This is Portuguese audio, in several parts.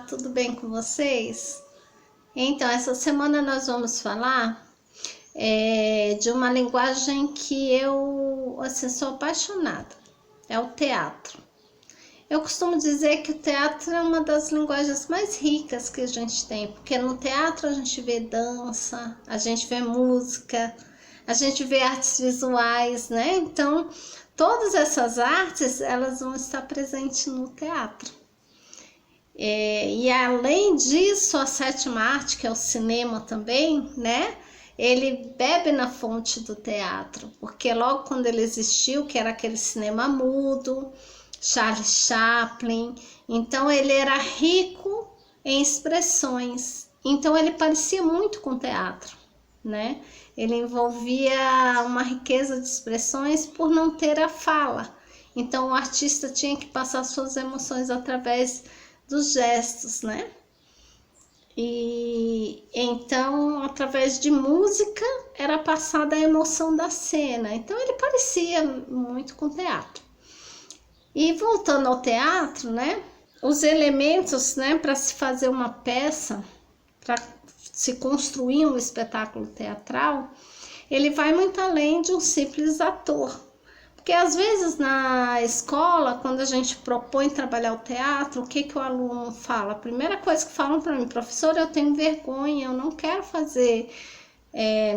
tudo bem com vocês? Então, essa semana nós vamos falar de uma linguagem que eu sou apaixonada, é o teatro. Eu costumo dizer que o teatro é uma das linguagens mais ricas que a gente tem, porque no teatro a gente vê dança, a gente vê música, a gente vê artes visuais, né? Então, todas essas artes, elas vão estar presentes no teatro. E além disso, a sétima arte, que é o cinema também, né? Ele bebe na fonte do teatro, porque logo quando ele existiu, que era aquele cinema mudo, Charles Chaplin, então ele era rico em expressões, então ele parecia muito com teatro, né? Ele envolvia uma riqueza de expressões por não ter a fala, então o artista tinha que passar suas emoções através dos gestos, né? E então, através de música, era passada a emoção da cena, então ele parecia muito com teatro. E voltando ao teatro, né? Os elementos, né, para se fazer uma peça, para se construir um espetáculo teatral, ele vai muito além de um simples ator. Porque às vezes na escola, quando a gente propõe trabalhar o teatro, o que o aluno fala? A primeira coisa que falam para mim, professora, eu tenho vergonha, eu não quero fazer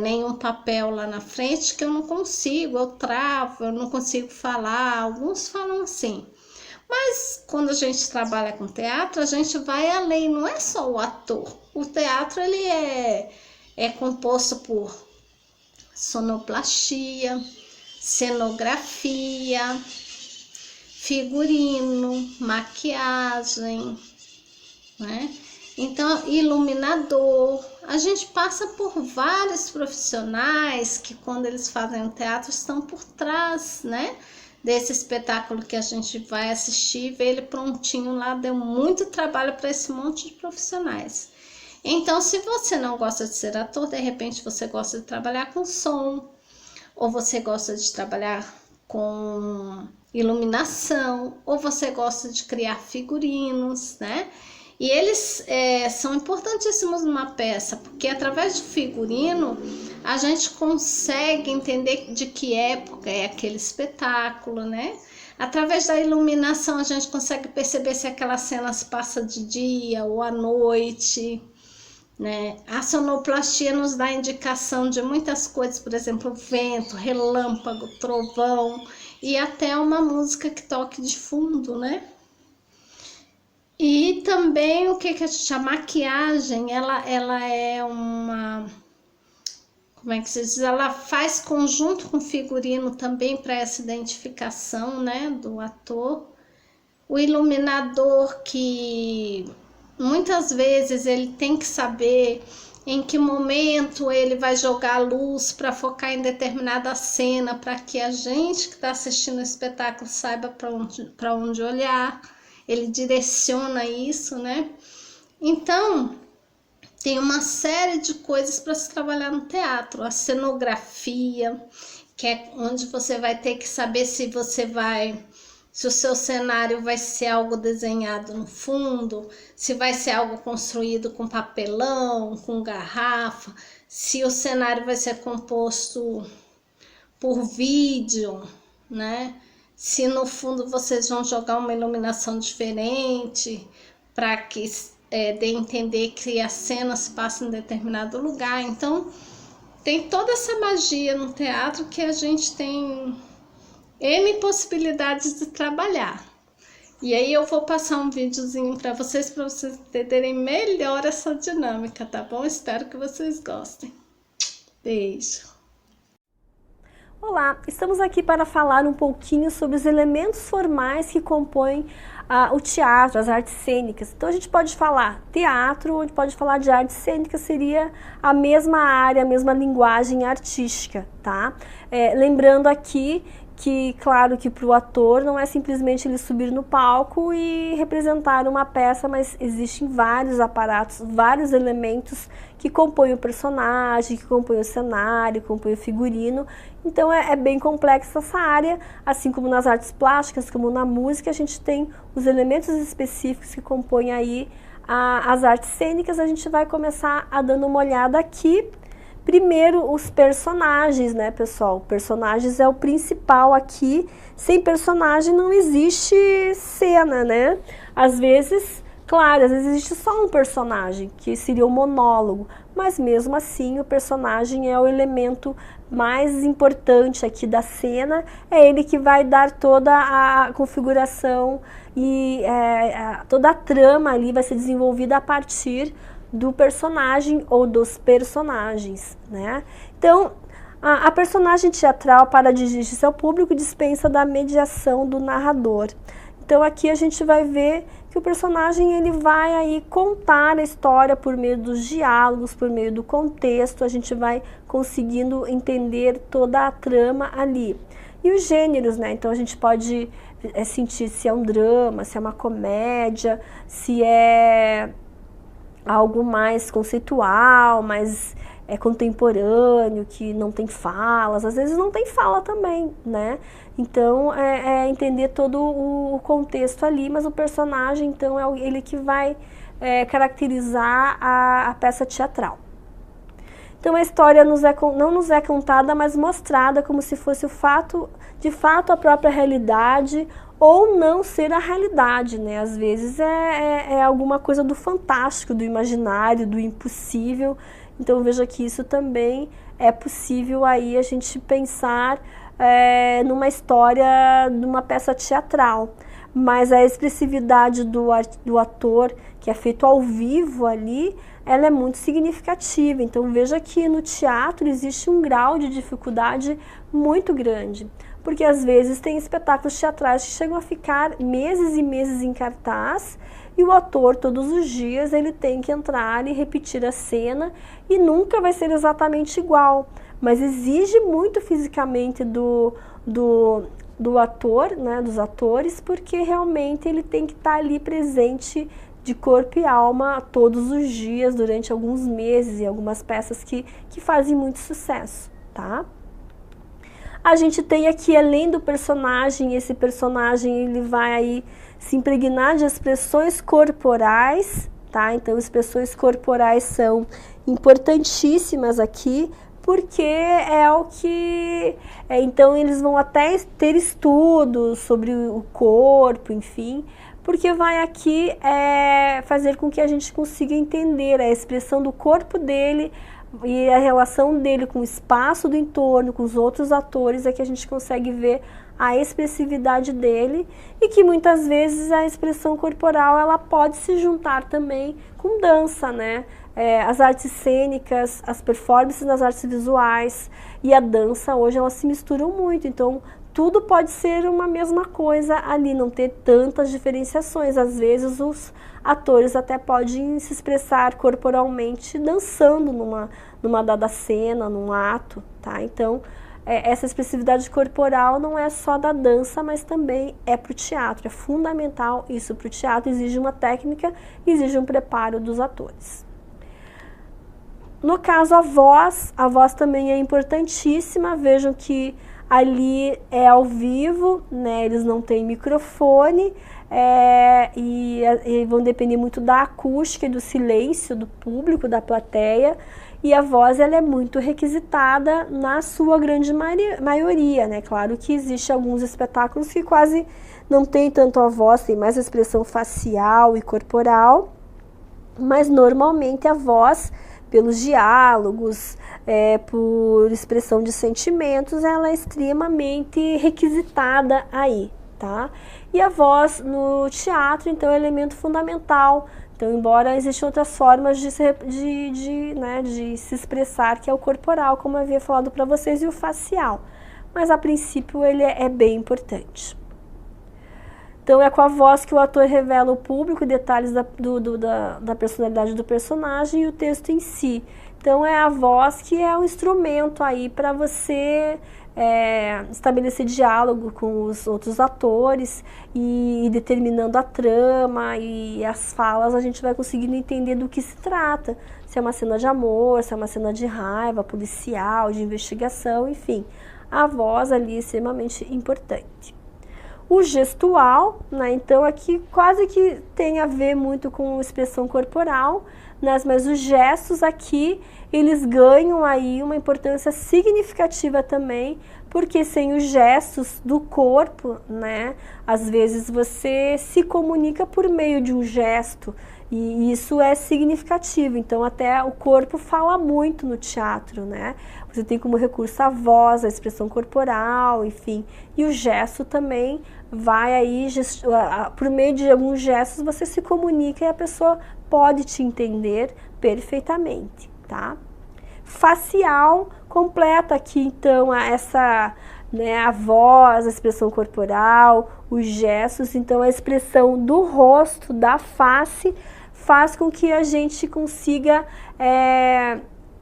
nenhum papel lá na frente, que eu não consigo, eu travo, eu não consigo falar. Alguns falam assim. Mas quando a gente trabalha com teatro, a gente vai além, não é só o ator. O teatro ele é composto por sonoplastia, cenografia, figurino, maquiagem, né? Então, iluminador. A gente passa por vários profissionais que, quando eles fazem o teatro, estão por trás, né? Desse espetáculo que a gente vai assistir, ver ele prontinho lá, deu muito trabalho para esse monte de profissionais. Então, se você não gosta de ser ator, de repente você gosta de trabalhar com som, ou você gosta de trabalhar com iluminação, ou você gosta de criar figurinos, né? E eles são importantíssimos numa peça, porque através do figurino a gente consegue entender de que época é aquele espetáculo, né? Através da iluminação a gente consegue perceber se aquela cena se passa de dia ou à noite, né? A sonoplastia nos dá indicação de muitas coisas, por exemplo, vento, relâmpago, trovão e até uma música que toque de fundo, né? E também o que a gente chama maquiagem, ela é uma, como é que se diz? Ela faz conjunto com figurino também para essa identificação, né, do ator. O iluminador, que muitas vezes ele tem que saber em que momento ele vai jogar a luz para focar em determinada cena, para que a gente que está assistindo o espetáculo saiba para onde olhar. Ele direciona isso, né? Então, tem uma série de coisas para se trabalhar no teatro. A cenografia, que é onde você vai ter que saber se o seu cenário vai ser algo desenhado no fundo, se vai ser algo construído com papelão, com garrafa, se o cenário vai ser composto por vídeo, né? Se no fundo vocês vão jogar uma iluminação diferente para que dê a entender que a cena se passa em determinado lugar. Então, tem toda essa magia no teatro que a gente tem N possibilidades de trabalhar. E aí eu vou passar um videozinho para vocês entenderem melhor essa dinâmica, tá bom? Espero que vocês gostem. Beijo! Olá, estamos aqui para falar um pouquinho sobre os elementos formais que compõem o teatro, as artes cênicas. Então a gente pode falar teatro, a gente pode falar de artes cênicas, seria a mesma área, a mesma linguagem artística, tá? Lembrando aqui que, claro, que para o ator não é simplesmente ele subir no palco e representar uma peça, mas existem vários aparatos, vários elementos que compõem o personagem, que compõem o cenário, que compõem o figurino. Então é bem complexa essa área, assim como nas artes plásticas, como na música, a gente tem os elementos específicos que compõem aí as artes cênicas, a gente vai começar a dando uma olhada aqui. Primeiro, os personagens, né, pessoal? Personagens é o principal aqui. Sem personagem não existe cena, né? Às vezes, claro, às vezes existe só um personagem, que seria o monólogo. Mas mesmo assim, o personagem é o elemento mais importante aqui da cena. É ele que vai dar toda a configuração e toda a trama ali vai ser desenvolvida a partir do personagem ou dos personagens, né? Então, a personagem teatral, para dirigir-se ao público, dispensa da mediação do narrador. Então, aqui a gente vai ver que o personagem ele vai aí contar a história por meio dos diálogos, por meio do contexto, a gente vai conseguindo entender toda a trama ali. E os gêneros, né? Então, a gente pode sentir se é um drama, se é uma comédia, se é algo mais conceitual, mais contemporâneo, que não tem falas, às vezes não tem fala também, né? Então, entender todo o contexto ali, mas o personagem, então, é ele que vai caracterizar a peça teatral. Então, a história não nos é contada, mas mostrada como se fosse de fato a própria realidade, ou não ser a realidade, né? Às vezes é alguma coisa do fantástico, do imaginário, do impossível. Então veja que isso também é possível aí a gente pensar numa história, numa peça teatral. Mas a expressividade do ator, que é feito ao vivo ali, ela é muito significativa. Então veja que no teatro existe um grau de dificuldade muito grande. Porque às vezes tem espetáculos teatrais que chegam a ficar meses e meses em cartaz e o ator todos os dias ele tem que entrar e repetir a cena e nunca vai ser exatamente igual, mas exige muito fisicamente do ator, né, dos atores, porque realmente ele tem que estar ali presente de corpo e alma todos os dias durante alguns meses e algumas peças que fazem muito sucesso, tá? A gente tem aqui, além do personagem, esse personagem ele vai aí se impregnar de expressões corporais, tá? Então, expressões corporais são importantíssimas aqui, porque é o que... então, eles vão até ter estudos sobre o corpo, enfim, porque vai aqui fazer com que a gente consiga entender a expressão do corpo dele, e a relação dele com o espaço do entorno, com os outros atores, é que a gente consegue ver a expressividade dele e que muitas vezes a expressão corporal ela pode se juntar também com dança, né? As artes cênicas, as performances nas artes visuais e a dança hoje elas se misturam muito, então tudo pode ser uma mesma coisa ali, não ter tantas diferenciações. Às vezes os atores até podem se expressar corporalmente dançando numa dada cena, num ato, tá? Então, essa expressividade corporal não é só da dança, mas também é para o teatro. É fundamental isso para o teatro, exige uma técnica, exige um preparo dos atores. No caso, a voz também é importantíssima. Vejam que ali é ao vivo, né? Eles não têm microfone e vão depender muito da acústica e do silêncio do público, da plateia. E a voz ela é muito requisitada na sua grande maioria, né? Claro que existe alguns espetáculos que quase não tem tanto a voz, tem mais a expressão facial e corporal, mas normalmente a voz, pelos diálogos, por expressão de sentimentos, ela é extremamente requisitada aí, tá? E a voz no teatro, então, é um elemento fundamental. Então, embora existam outras formas de se expressar, que é o corporal, como eu havia falado para vocês, e o facial. Mas, a princípio, ele é bem importante. Então, é com a voz que o ator revela ao público detalhes da personalidade do personagem e o texto em si. Então, é a voz que é o instrumento aí para você estabelecer diálogo com os outros atores e determinando a trama e as falas, a gente vai conseguindo entender do que se trata. Se é uma cena de amor, se é uma cena de raiva, policial, de investigação, enfim. A voz ali é extremamente importante. O gestual, né? Então aqui quase que tem a ver muito com expressão corporal, né? Mas os gestos aqui, eles ganham aí uma importância significativa também, porque sem os gestos do corpo, né? Às vezes você se comunica por meio de um gesto, e isso é significativo. Então até o corpo fala muito no teatro, né? Você tem como recurso a voz, a expressão corporal, enfim. E o gesto também vai aí, por meio de alguns gestos você se comunica e a pessoa pode te entender perfeitamente, tá? Facial completa aqui então essa, né, a voz, a expressão corporal, os gestos. Então a expressão do rosto, da face, faz com que a gente consiga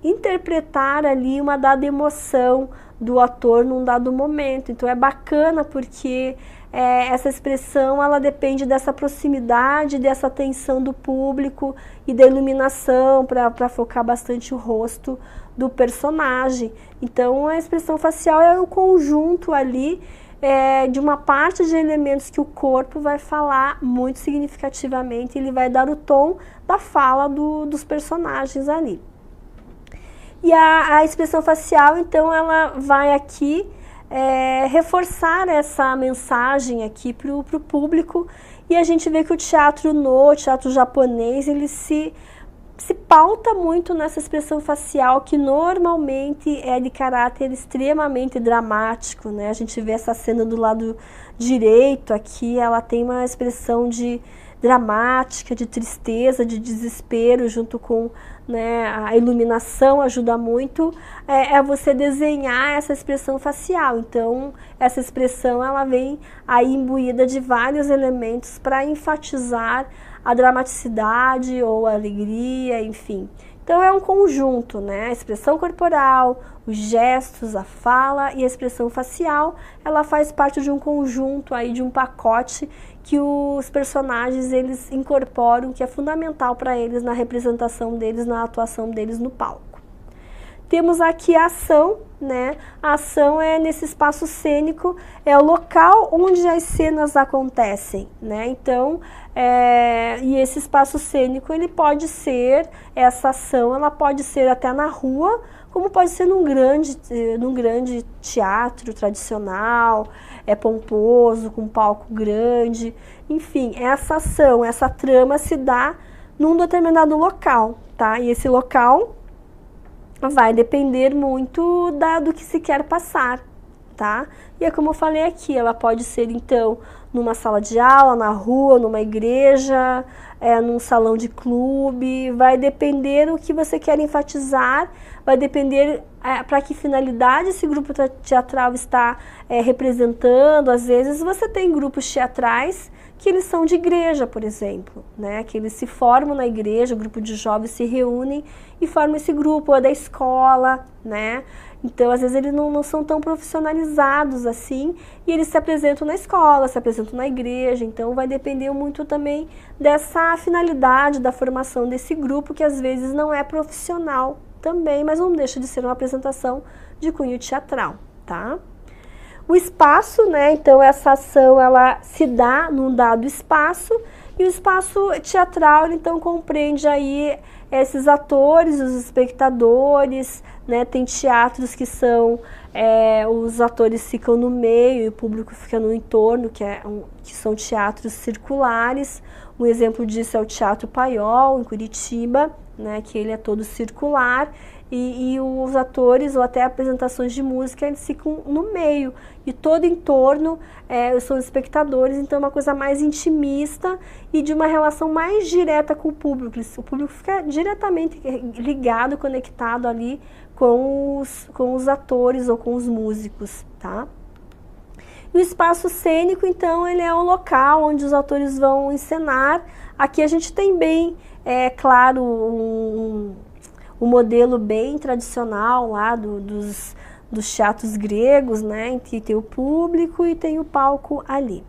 interpretar ali uma dada emoção do ator num dado momento. Então é bacana porque essa expressão ela depende dessa proximidade, dessa atenção do público e da iluminação para focar bastante o rosto do personagem. Então a expressão facial é o conjunto ali de uma parte de elementos que o corpo vai falar muito significativamente, ele vai dar o tom da fala dos personagens ali. E a expressão facial, então, ela vai aqui reforçar essa mensagem aqui para o público, e a gente vê que o teatro japonês, ele se pauta muito nessa expressão facial, que normalmente é de caráter extremamente dramático, né? A gente vê essa cena do lado direito aqui, ela tem uma expressão dramática, de tristeza, de desespero, junto com, né, a iluminação ajuda muito você desenhar essa expressão facial. Então essa expressão ela vem aí imbuída de vários elementos para enfatizar a dramaticidade ou a alegria, enfim. Então é um conjunto, né? A expressão corporal, os gestos, a fala e a expressão facial, ela faz parte de um conjunto aí, de um pacote que os personagens eles incorporam, que é fundamental para eles na representação deles, na atuação deles no palco. Temos aqui a ação, né? A ação é nesse espaço cênico, é o local onde as cenas acontecem, né? Então, e esse espaço cênico, ele pode ser, essa ação, ela pode ser até na rua, como pode ser num grande teatro tradicional, pomposo, com palco grande. Enfim, essa ação, essa trama se dá num determinado local, tá? E esse local vai depender muito do que se quer passar, tá? E é como eu falei aqui, ela pode ser então numa sala de aula, na rua, numa igreja, num salão de clube, vai depender o que você quer enfatizar, vai depender para que finalidade esse grupo teatral está representando. Às vezes você tem grupos teatrais que eles são de igreja, por exemplo, né? Que eles se formam na igreja, o grupo de jovens se reúnem e formam esse grupo, ou é da escola, né? Então, às vezes, eles não são tão profissionalizados assim, e eles se apresentam na escola, se apresentam na igreja. Então, vai depender muito também dessa finalidade da formação desse grupo, que às vezes não é profissional também, mas não deixa de ser uma apresentação de cunho teatral, tá? O espaço, né? Então essa ação ela se dá num dado espaço, e o espaço teatral então compreende aí esses atores, os espectadores, né? Tem teatros que são os atores ficam no meio e o público fica no entorno, que são teatros circulares. Um exemplo disso é o Teatro Paiol, em Curitiba, né? Que ele é todo circular. E os atores, ou até apresentações de música, eles ficam no meio, e todo em torno são espectadores. Então é uma coisa mais intimista e de uma relação mais direta com o público. O público fica diretamente ligado, conectado ali com os atores ou com os músicos, tá? E o espaço cênico, então, ele é o local onde os atores vão encenar. Aqui a gente tem bem, claro, um modelo bem tradicional lá dos teatros gregos, né, em que tem o público e tem o palco ali.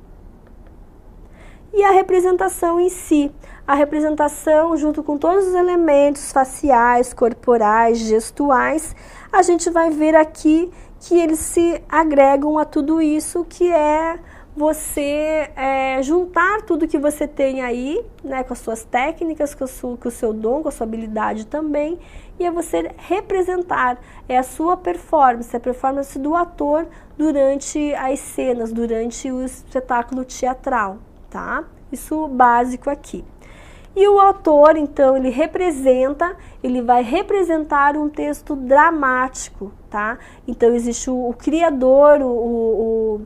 E a representação em si, a representação junto com todos os elementos faciais, corporais, gestuais, a gente vai ver aqui que eles se agregam a tudo isso, que é você juntar tudo que você tem aí, né, com as suas técnicas, com o seu dom, com a sua habilidade também, e é você representar, é a sua performance, a performance do ator durante as cenas, durante o espetáculo teatral, tá? Isso básico aqui. E o autor, então, ele vai representar um texto dramático, tá? Então existe o criador, o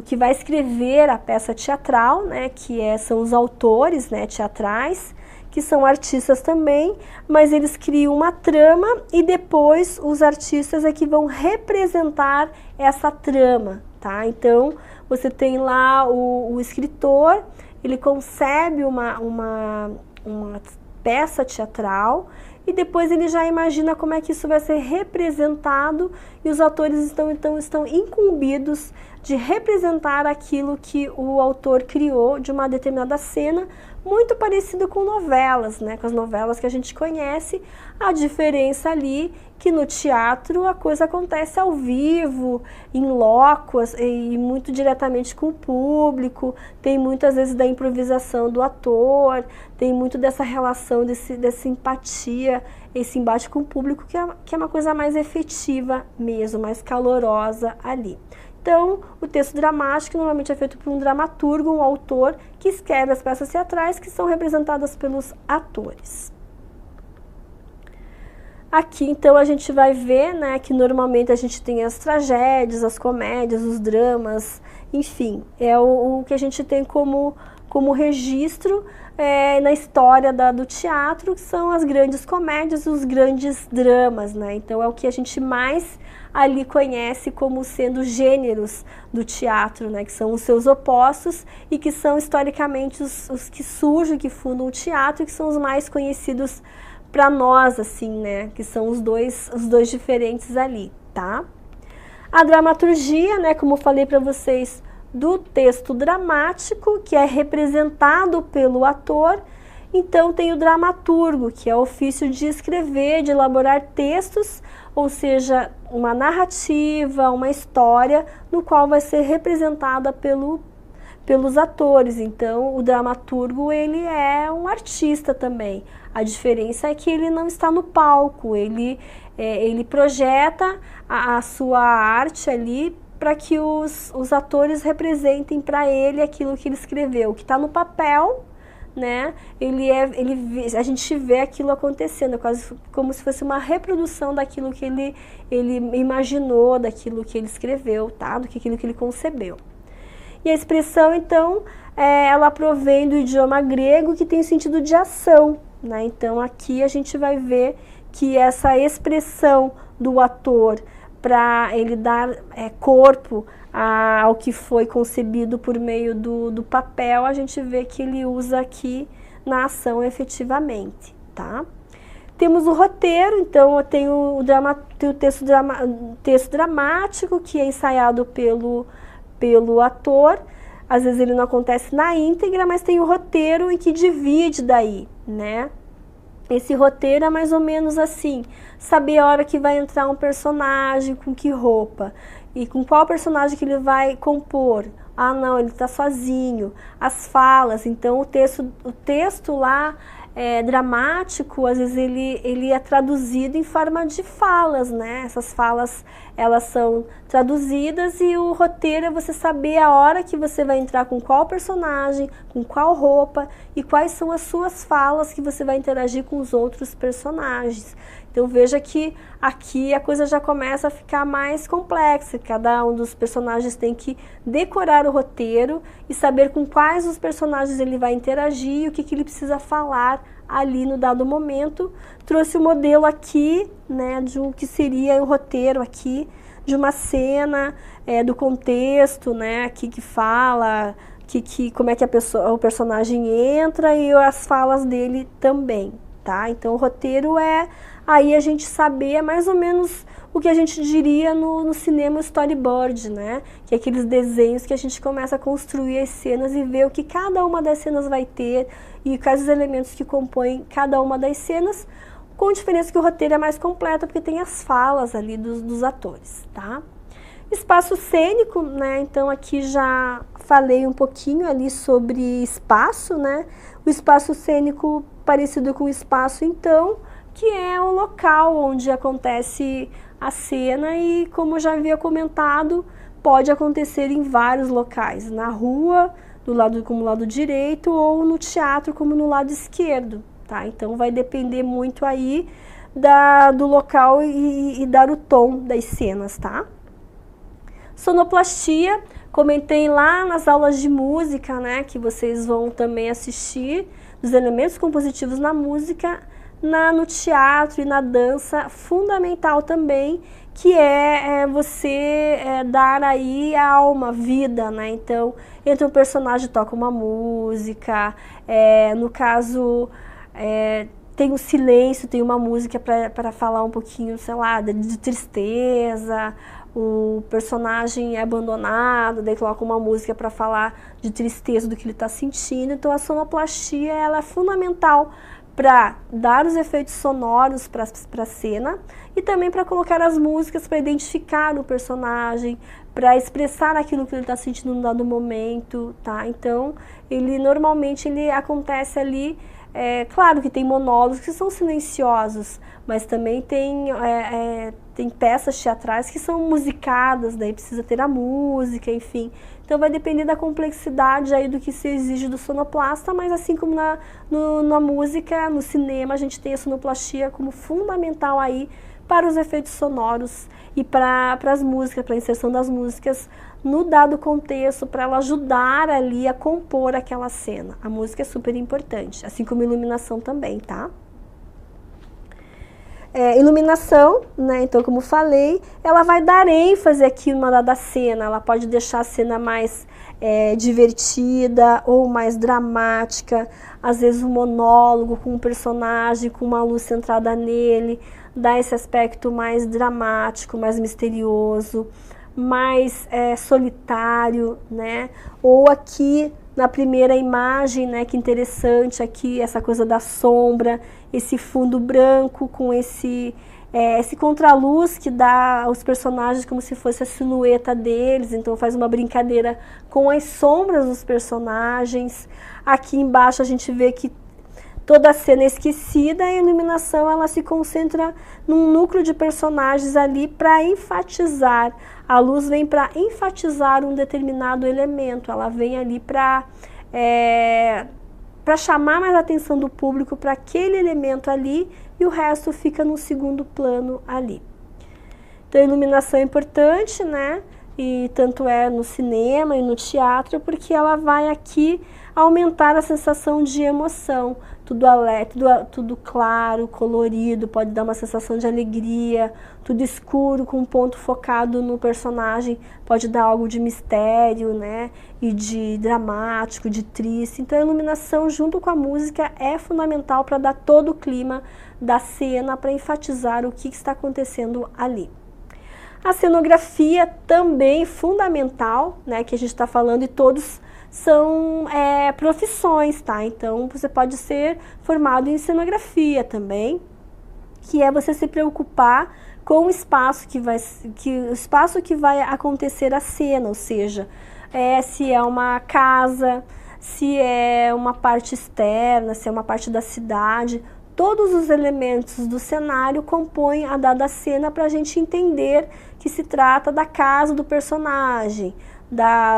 que vai escrever a peça teatral, né, são os autores, né, teatrais, que são artistas também, mas eles criam uma trama e depois os artistas é que vão representar essa trama, tá? Então, você tem lá o escritor, ele concebe uma peça teatral e depois ele já imagina como é que isso vai ser representado e os atores estão incumbidos de representar aquilo que o autor criou de uma determinada cena, muito parecido com novelas, né? Com as novelas que a gente conhece. A diferença ali que no teatro a coisa acontece ao vivo, em loco e muito diretamente com o público, tem muitas vezes da improvisação do ator, tem muito dessa relação, dessa empatia, esse embate com o público que é uma coisa mais efetiva mesmo, mais calorosa ali. Então, o texto dramático normalmente é feito por um dramaturgo, um autor, que escreve as peças teatrais que são representadas pelos atores. Aqui, então, a gente vai ver, né, que normalmente a gente tem as tragédias, as comédias, os dramas, enfim, é o que a gente tem como registro na história do teatro, que são as grandes comédias e os grandes dramas, né? Então, é o que a gente mais ali conhece como sendo gêneros do teatro, né, que são os seus opostos e que são historicamente os que surgem, que fundam o teatro e que são os mais conhecidos para nós, assim, né, que são os dois diferentes ali, tá? A dramaturgia, né, como eu falei para vocês, do texto dramático, que é representado pelo ator. Então tem o dramaturgo, que é o ofício de escrever, de elaborar textos, ou seja, uma narrativa, uma história, no qual vai ser representada pelos atores. Então o dramaturgo, ele é um artista também. A diferença é que ele não está no palco, ele projeta a sua arte ali para que os atores representem para ele aquilo que ele escreveu. O que está no papel, né, a gente vê aquilo acontecendo, quase como se fosse uma reprodução daquilo que ele imaginou, daquilo que ele escreveu, tá? Daquilo que ele concebeu. E a expressão, então, ela provém do idioma grego, que tem o sentido de ação, né? Então, aqui a gente vai ver que essa expressão do ator para ele dar corpo ao que foi concebido por meio do papel, a gente vê que ele usa aqui na ação efetivamente, tá? Temos o roteiro, então eu tenho o texto dramático, que é ensaiado pelo ator. Às vezes ele não acontece na íntegra, mas tem o roteiro em que divide daí, né? Esse roteiro é mais ou menos assim, saber a hora que vai entrar um personagem, com que roupa, e com qual personagem que ele vai compor. Ah, não, ele está sozinho. As falas, então o texto lá dramático, às vezes ele é traduzido em forma de falas, né? Essas falas, elas são traduzidas e o roteiro é você saber a hora que você vai entrar com qual personagem, com qual roupa e quais são as suas falas que você vai interagir com os outros personagens. Então veja que aqui a coisa já começa a ficar mais complexa, cada um dos personagens tem que decorar o roteiro e saber com quais os personagens ele vai interagir e o que ele precisa falar ali no dado momento. Trouxe o modelo aqui, né, de o que seria o roteiro aqui, de uma cena, do contexto, né, aqui que fala, como é que o personagem entra e as falas dele também, tá? Então o roteiro aí a gente saber mais ou menos o que a gente diria no cinema storyboard, né? Que é aqueles desenhos que a gente começa a construir as cenas e ver o que cada uma das cenas vai ter e quais os elementos que compõem cada uma das cenas, com a diferença que o roteiro é mais completo porque tem as falas ali dos atores, tá? Espaço cênico, né? Então aqui já falei um pouquinho ali sobre espaço, né? O espaço cênico parecido com o espaço, então, que é o local onde acontece a cena e, como eu já havia comentado, pode acontecer em vários locais, na rua, como lado direito, ou no teatro como no lado esquerdo, tá? Então vai depender muito aí do local e dar o tom das cenas, tá? Sonoplastia, comentei lá nas aulas de música, né, que vocês vão também assistir, dos elementos compositivos na música, no teatro e na dança, fundamental também, que é você dar aí alma, vida, né? Então, entre um personagem toca uma música, no caso, tem um silêncio, tem uma música para falar um pouquinho, sei lá, de tristeza, o personagem é abandonado, daí coloca uma música para falar de tristeza do que ele está sentindo. Então a sonoplastia ela é fundamental para dar os efeitos sonoros para a cena e também para colocar as músicas para identificar o personagem, para expressar aquilo que ele está sentindo no dado momento, tá? Então normalmente ele acontece ali. Claro que tem monólogos que são silenciosos, mas também tem peças teatrais que são musicadas, daí precisa ter a música, enfim. Então vai depender da complexidade aí do que se exige do sonoplasta, mas assim como na música, no cinema, a gente tem a sonoplastia como fundamental aí para os efeitos sonoros e para as músicas, para a inserção das músicas no dado contexto, para ela ajudar ali a compor aquela cena. A música é super importante, assim como a iluminação também, tá? Iluminação, né? Então, como falei, ela vai dar ênfase aqui numa dada cena, ela pode deixar a cena mais divertida ou mais dramática, às vezes um monólogo com um personagem, com uma luz centrada nele, dá esse aspecto mais dramático, mais misterioso, mais solitário, né? Ou aqui na primeira imagem, né, que interessante aqui, essa coisa da sombra, esse fundo branco com esse contraluz que dá aos personagens como se fosse a silhueta deles, então faz uma brincadeira com as sombras dos personagens. Aqui embaixo a gente vê que toda a cena é esquecida e a iluminação ela se concentra num núcleo de personagens ali para enfatizar. A luz vem para enfatizar um determinado elemento, ela vem ali para chamar mais a atenção do público para aquele elemento ali e o resto fica no segundo plano ali. Então a iluminação é importante, né? E tanto é no cinema e no teatro, porque ela vai aqui aumentar a sensação de emoção. Tudo alegre, tudo claro, colorido, pode dar uma sensação de alegria. Tudo escuro, com um ponto focado no personagem, pode dar algo de mistério, né? E de dramático, de triste. Então a iluminação junto com a música é fundamental para dar todo o clima da cena, para enfatizar o que está acontecendo ali. A cenografia também fundamental, né, que a gente está falando, e todos são profissões, tá? Então você pode ser formado em cenografia também, que é você se preocupar com o espaço que vai acontecer a cena, ou seja, se é uma casa, se é uma parte externa, se é uma parte da cidade. Todos os elementos do cenário compõem a dada cena para a gente entender que se trata da casa do personagem,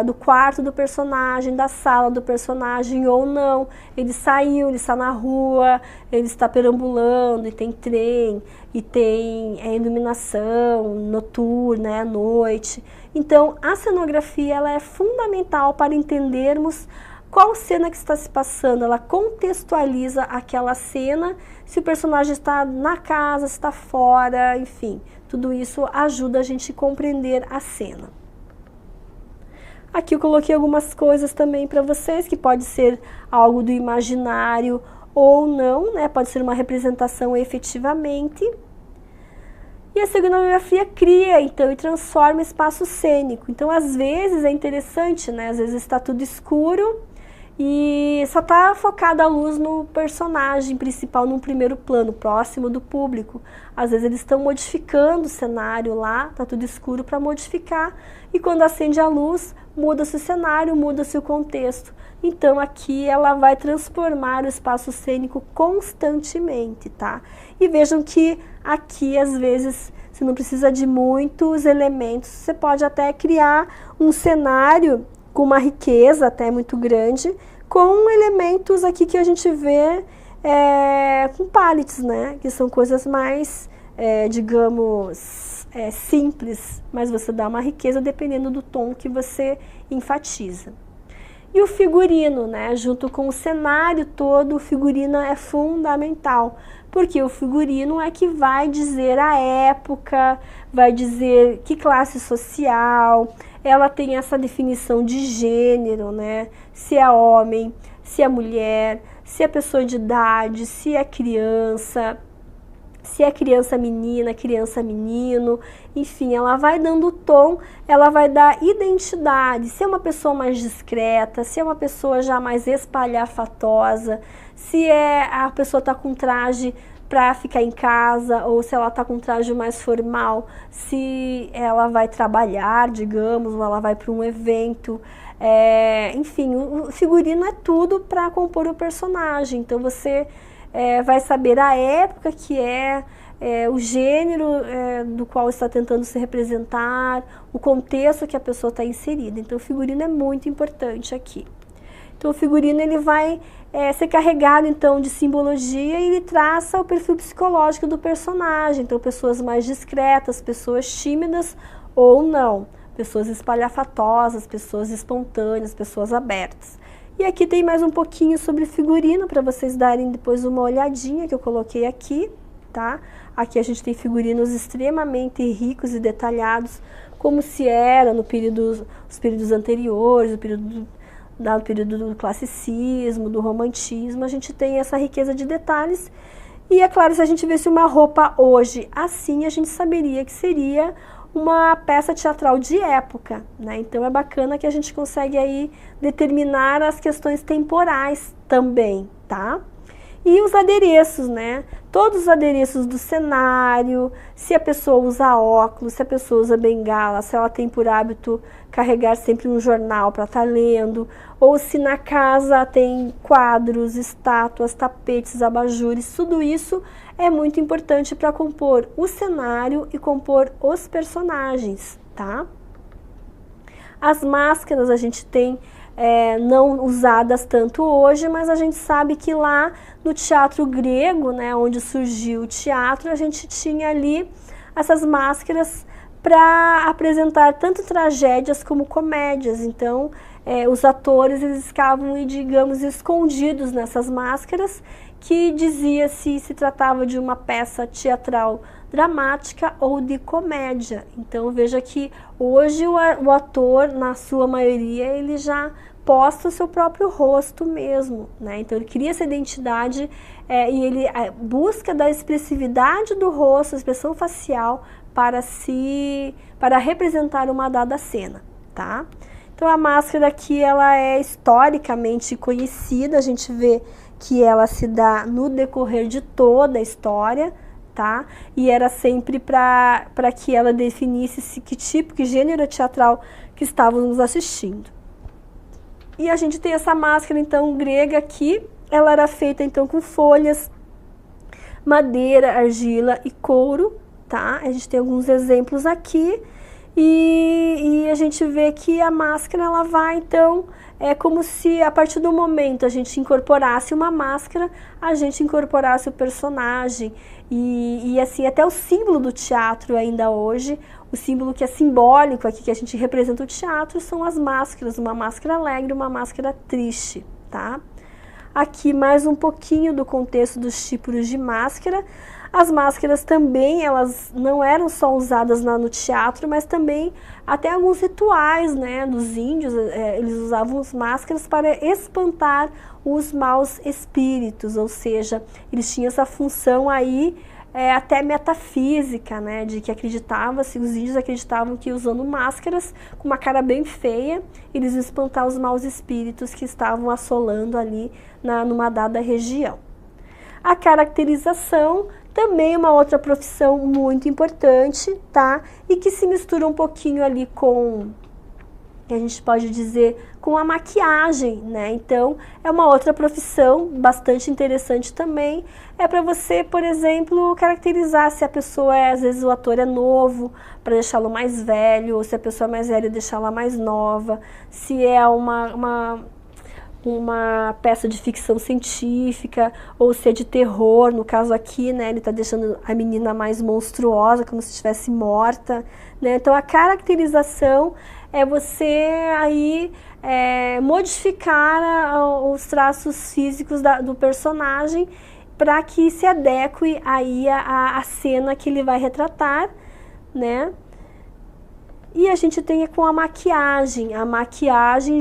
do quarto do personagem, da sala do personagem ou não. Ele saiu, ele está na rua, ele está perambulando, e tem trem, e tem iluminação noturna, à noite. Então, a cenografia ela é fundamental para entendermos qual cena que está se passando, ela contextualiza aquela cena, se o personagem está na casa, se está fora, enfim, tudo isso ajuda a gente a compreender a cena. Aqui eu coloquei algumas coisas também para vocês, que pode ser algo do imaginário ou não, né? Pode ser uma representação efetivamente. E a cenografia cria, então, e transforma espaço cênico. Então, às vezes é interessante, né? Às vezes está tudo escuro e só está focada a luz no personagem principal, num primeiro plano, próximo do público. Às vezes eles estão modificando o cenário lá, tá tudo escuro para modificar, e quando acende a luz, muda-se o cenário, muda-se o contexto. Então aqui ela vai transformar o espaço cênico constantemente, tá? E vejam que aqui às vezes você não precisa de muitos elementos, você pode até criar um cenário com uma riqueza até muito grande, com elementos aqui que a gente vê com palettes, né? Que são coisas mais, digamos, simples, mas você dá uma riqueza dependendo do tom que você enfatiza. E o figurino, né? Junto com o cenário todo, o figurino é fundamental, porque o figurino é que vai dizer a época, vai dizer que classe social, ela tem essa definição de gênero, né? Se é homem, se é mulher, se é pessoa de idade, se é criança menina, criança menino, enfim, ela vai dando tom, ela vai dar identidade, se é uma pessoa mais discreta, se é uma pessoa já mais espalhafatosa, se a pessoa está com traje para ficar em casa, ou se ela está com traje mais formal, se ela vai trabalhar, digamos, ou ela vai para um evento. Enfim, o figurino é tudo para compor o personagem, então você vai saber a época que o gênero do qual está tentando se representar, o contexto que a pessoa está inserida. Então o figurino é muito importante aqui. Então o figurino ele vai ser carregado então de simbologia e ele traça o perfil psicológico do personagem. Então pessoas mais discretas, pessoas tímidas ou não, pessoas espalhafatosas, pessoas espontâneas, pessoas abertas. E aqui tem mais um pouquinho sobre figurino para vocês darem depois uma olhadinha que eu coloquei aqui, tá? Aqui a gente tem figurinos extremamente ricos e detalhados, como se era os períodos anteriores, no período do classicismo, do romantismo. A gente tem essa riqueza de detalhes. E é claro, se a gente visse uma roupa hoje assim, a gente saberia que seria uma peça teatral de época, né? Então é bacana que a gente consegue aí determinar as questões temporais também, tá? E os adereços, né? Todos os adereços do cenário, se a pessoa usa óculos, se a pessoa usa bengala, se ela tem por hábito carregar sempre um jornal para estar lendo, ou se na casa tem quadros, estátuas, tapetes, abajures, tudo isso é muito importante para compor o cenário e compor os personagens, tá? As máscaras a gente tem não usadas tanto hoje, mas a gente sabe que lá no teatro grego, né, onde surgiu o teatro, a gente tinha ali essas máscaras para apresentar tanto tragédias como comédias. Então, os atores eles ficavam, digamos, escondidos nessas máscaras, que dizia se tratava de uma peça teatral dramática ou de comédia. Então veja que hoje o ator, na sua maioria, ele já posta o seu próprio rosto mesmo, né? Então ele cria essa identidade e ele busca da expressividade do rosto, a expressão facial, para representar uma dada cena, tá? Então a máscara aqui ela é historicamente conhecida, a gente vê que ela se dá no decorrer de toda a história, tá? E era sempre para que ela definisse que gênero teatral que estávamos assistindo. E a gente tem essa máscara então grega aqui, ela era feita então com folhas, madeira, argila e couro, tá? A gente tem alguns exemplos aqui e a gente vê que a máscara ela vai então, é como se a partir do momento a gente incorporasse uma máscara, a gente incorporasse o personagem e assim até o símbolo do teatro ainda hoje, o símbolo que é simbólico aqui, que a gente representa o teatro, são as máscaras, uma máscara alegre, uma máscara triste, tá? Aqui mais um pouquinho do contexto dos tipos de máscara. As máscaras também, elas não eram só usadas no teatro, mas também até alguns rituais, né, dos índios, eles usavam as máscaras para espantar os maus espíritos, ou seja, eles tinham essa função aí até metafísica, né, de que acreditava-se, os índios acreditavam que usando máscaras, com uma cara bem feia, eles iam espantar os maus espíritos que estavam assolando ali numa dada região. A caracterização também é uma outra profissão muito importante, tá? E que se mistura um pouquinho ali com, a gente pode dizer, com a maquiagem, né? Então, é uma outra profissão bastante interessante também. É para você, por exemplo, caracterizar se a pessoa às vezes o ator é novo, para deixá-lo mais velho, ou se a pessoa é mais velha, deixá-la mais nova, se é uma peça de ficção científica, ou se é de terror, no caso aqui, né, ele está deixando a menina mais monstruosa, como se estivesse morta, né? Então, a caracterização é você aí modificar os traços físicos do personagem para que se adeque aí a cena que ele vai retratar, né? E a gente tem com a maquiagem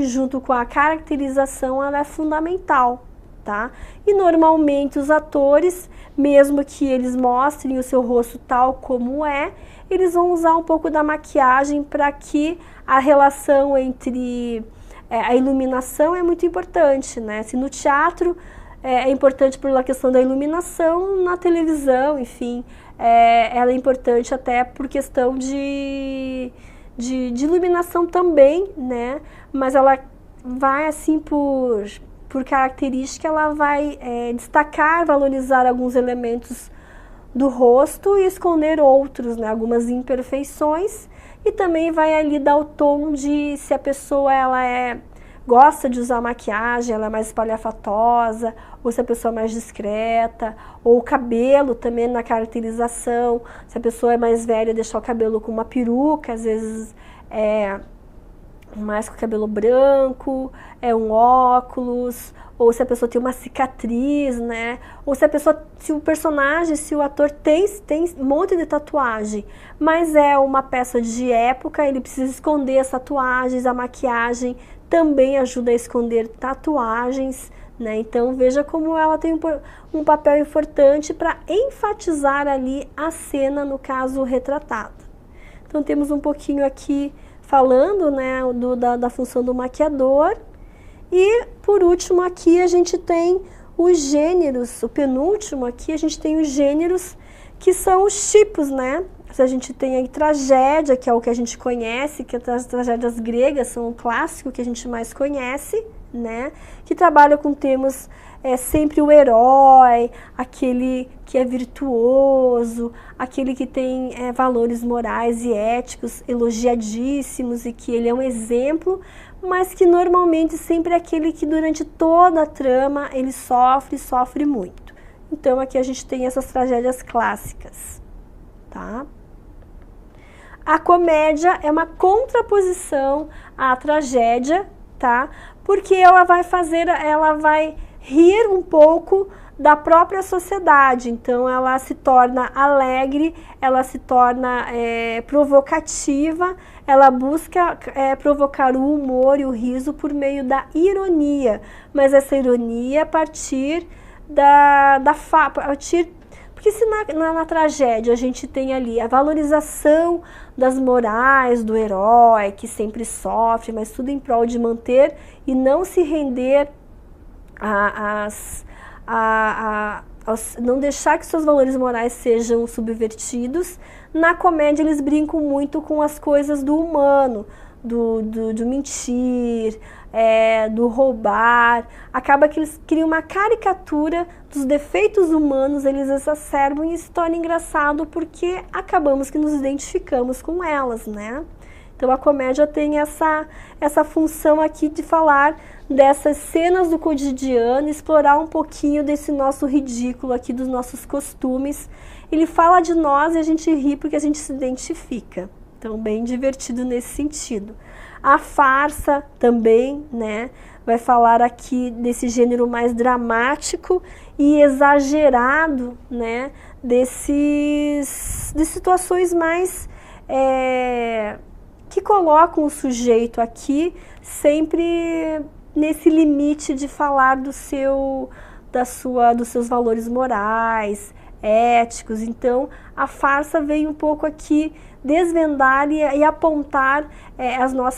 junto com a caracterização, ela é fundamental, tá? E normalmente os atores, mesmo que eles mostrem o seu rosto tal como eles vão usar um pouco da maquiagem para que a relação entre a iluminação é muito importante, né? Se no teatro é importante pela questão da iluminação, na televisão, enfim, ela é importante até por questão de iluminação também, né? Mas ela vai assim por característica, ela vai destacar, valorizar alguns elementos do rosto e esconder outros, né? Algumas imperfeições, e também vai ali dar o tom de se a pessoa gosta de usar maquiagem, ela é mais espalhafatosa, ou se a pessoa é mais discreta, ou o cabelo também na caracterização, se a pessoa é mais velha, deixar o cabelo com uma peruca, às vezes mais com o cabelo branco, um óculos, ou se a pessoa tem uma cicatriz, né? Ou se o personagem, se o ator tem um monte de tatuagem, mas é uma peça de época, ele precisa esconder as tatuagens, a maquiagem também ajuda a esconder tatuagens, né? Então veja como ela tem um papel importante para enfatizar ali a cena, no caso retratada. Então temos um pouquinho aqui falando, né, da função do maquiador. E por último aqui a gente tem os gêneros, o penúltimo aqui a gente tem os gêneros que são os tipos, né? A gente tem aí tragédia, que é o que a gente conhece, que as tragédias gregas são o clássico que a gente mais conhece, né? Que trabalha com temas sempre o herói, aquele que é virtuoso, aquele que tem valores morais e éticos elogiadíssimos e que ele é um exemplo, mas que normalmente sempre é aquele que durante toda a trama ele sofre muito. Então aqui a gente tem essas tragédias clássicas, tá? A comédia é uma contraposição à tragédia, tá? Porque ela vai rir um pouco da própria sociedade, então ela se torna alegre, ela se torna provocativa, ela busca provocar o humor e o riso por meio da ironia, mas essa ironia a partir porque se na tragédia a gente tem ali a valorização das morais do herói, que sempre sofre, mas tudo em prol de manter e não se render não deixar que seus valores morais sejam subvertidos. Na comédia eles brincam muito com as coisas do humano, do mentir, do roubar. Acaba que eles criam uma caricatura dos defeitos humanos, eles exacerbam e se torna engraçado porque acabamos que nos identificamos com elas, né? Então a comédia tem essa função aqui de falar dessas cenas do cotidiano, explorar um pouquinho desse nosso ridículo aqui, dos nossos costumes. Ele fala de nós e a gente ri porque a gente se identifica. Então bem divertido nesse sentido. A farsa também, né, vai falar aqui desse gênero mais dramático e exagerado, né, de situações mais que colocam o sujeito aqui sempre nesse limite de falar dos seus valores morais, éticos. Então, a farsa veio um pouco aqui desvendar e apontar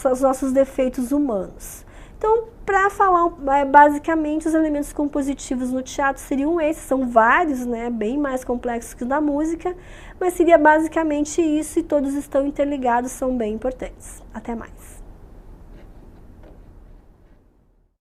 os nossos defeitos humanos. Então, para falar basicamente, os elementos compositivos no teatro seriam esses, são vários, né, bem mais complexos que o da música, mas seria basicamente isso, e todos estão interligados, são bem importantes. Até mais.